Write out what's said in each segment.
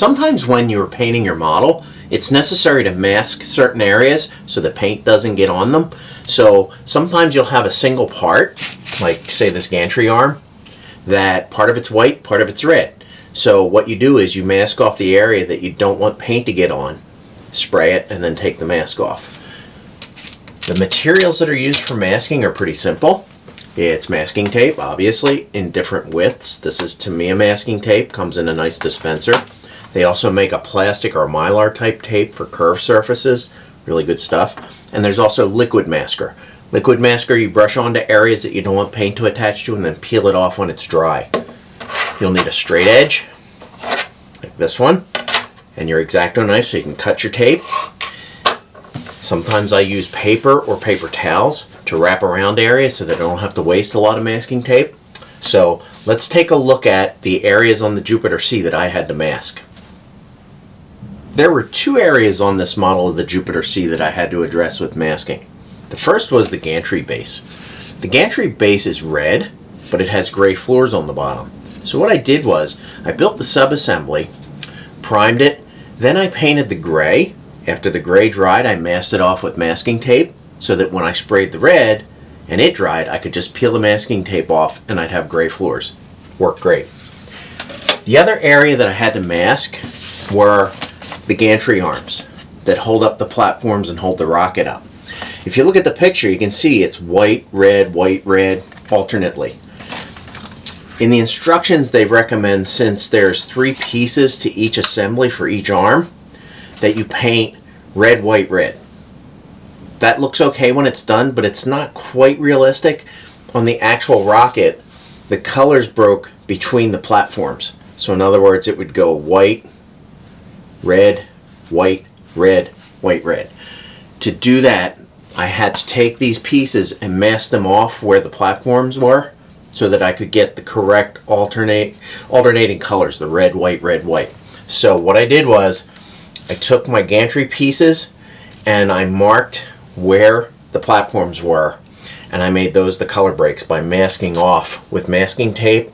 Sometimes when you're painting your model, it's necessary to mask certain areas so the paint doesn't get on them. So sometimes you'll have a single part, like say this gantry arm, that part of it's white, part of it's red. So what you do is you mask off the area that you don't want paint to get on, spray it, and then take the mask off. The materials that are used for masking are pretty simple. It's masking tape, obviously, in different widths. This is Tamiya masking tape, comes in a nice dispenser. They also make a plastic or mylar type tape for curved surfaces, really good stuff. And there's also liquid masker. Liquid masker you brush onto areas that you don't want paint to attach to and then peel it off when it's dry. You'll need a straight edge, like this one, and your X-Acto knife so you can cut your tape. Sometimes I use paper or paper towels to wrap around areas so that I don't have to waste a lot of masking tape. So let's take a look at the areas on the Jupiter C that I had to mask. There were two areas on this model of the Jupiter C that I had to address with masking. The first was the gantry base. The gantry base is red, but it has gray floors on the bottom. So what I did was, I built the subassembly, primed it, then I painted the gray. After the gray dried, I masked it off with masking tape so that when I sprayed the red and it dried, I could just peel the masking tape off and I'd have gray floors. Worked great. The other area that I had to mask were the gantry arms that hold up the platforms and hold the rocket up. If you look at the picture, you can see it's white, red, alternately. In the instructions, they recommend, since there's 3 pieces to each assembly for each arm, that you paint red, white, red. That looks okay when it's done, but it's not quite realistic. On the actual rocket, the colors broke between the platforms. So in other words, it would go white, red, white, red, white, red. To do that, I had to take these pieces and mask them off where the platforms were so that I could get the correct alternating colors, the red, white, red, white. So what I did was, I took my gantry pieces and I marked where the platforms were, and I made those the color breaks by masking off with masking tape.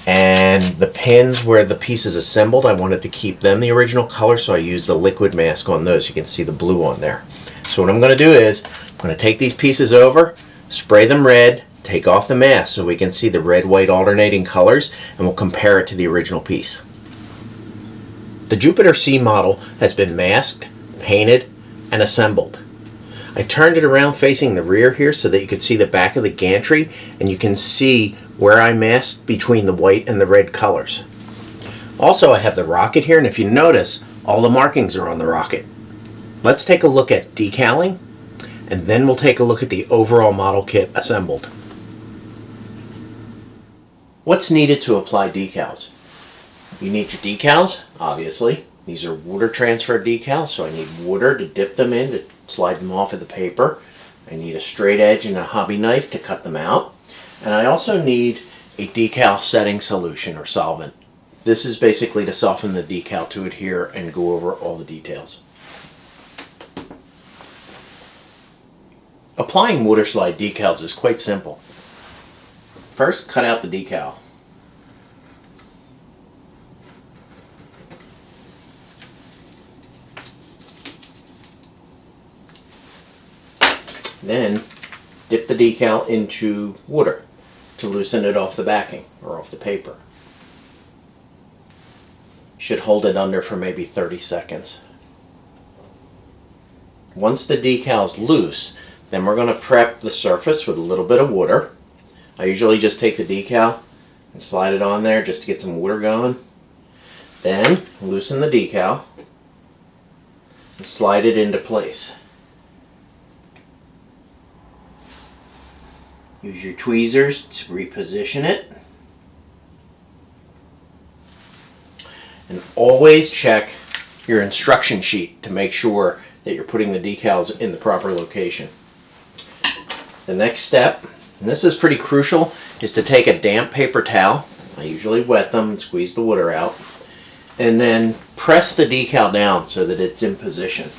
And the pins where the pieces assembled, I wanted to keep them the original color, so I used the liquid mask on those. You can see the blue on there. So what I'm going to do is, I'm going to take these pieces over, spray them red, take off the mask so we can see the red-white alternating colors, and we'll compare it to the original piece. The Jupiter C model has been masked, painted, and assembled. I turned it around facing the rear here so that you could see the back of the gantry, and you can see where I masked between the white and the red colors. Also, I have the rocket here, and if you notice, all the markings are on the rocket. Let's take a look at decaling, and then we'll take a look at the overall model kit assembled. What's needed to apply decals? You need your decals, obviously. These are water transfer decals, so I need water to dip them in to slide them off of the paper. I need a straight edge and a hobby knife to cut them out. And I also need a decal setting solution or solvent. This is basically to soften the decal to adhere and go over all the details. Applying water slide decals is quite simple. First, cut out the decal. Then dip the decal into water to loosen it off the backing or off the paper. Should hold it under for maybe 30 seconds. Once the decal's loose, then we're going to prep the surface with a little bit of water. I usually just take the decal and slide it on there just to get some water going. Then loosen the decal and slide it into place. Use your tweezers to reposition it. And always check your instruction sheet to make sure that you're putting the decals in the proper location. The next step, and this is pretty crucial, is to take a damp paper towel. I usually wet them and squeeze the water out. And then press the decal down so that it's in position.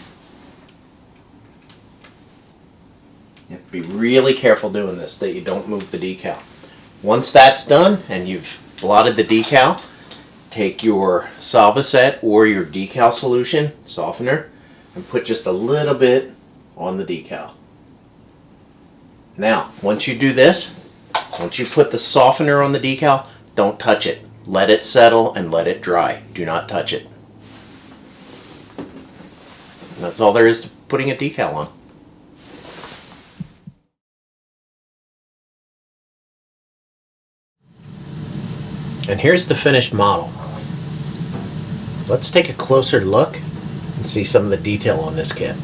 You have to be really careful doing this, that you don't move the decal. Once that's done and you've blotted the decal, take your Solvaset or your decal solution, softener, and put just a little bit on the decal. Now, once you do this, once you put the softener on the decal, don't touch it. Let it settle and let it dry. Do not touch it. And that's all there is to putting a decal on. And here's the finished model. Let's take a closer look and see some of the detail on this kit.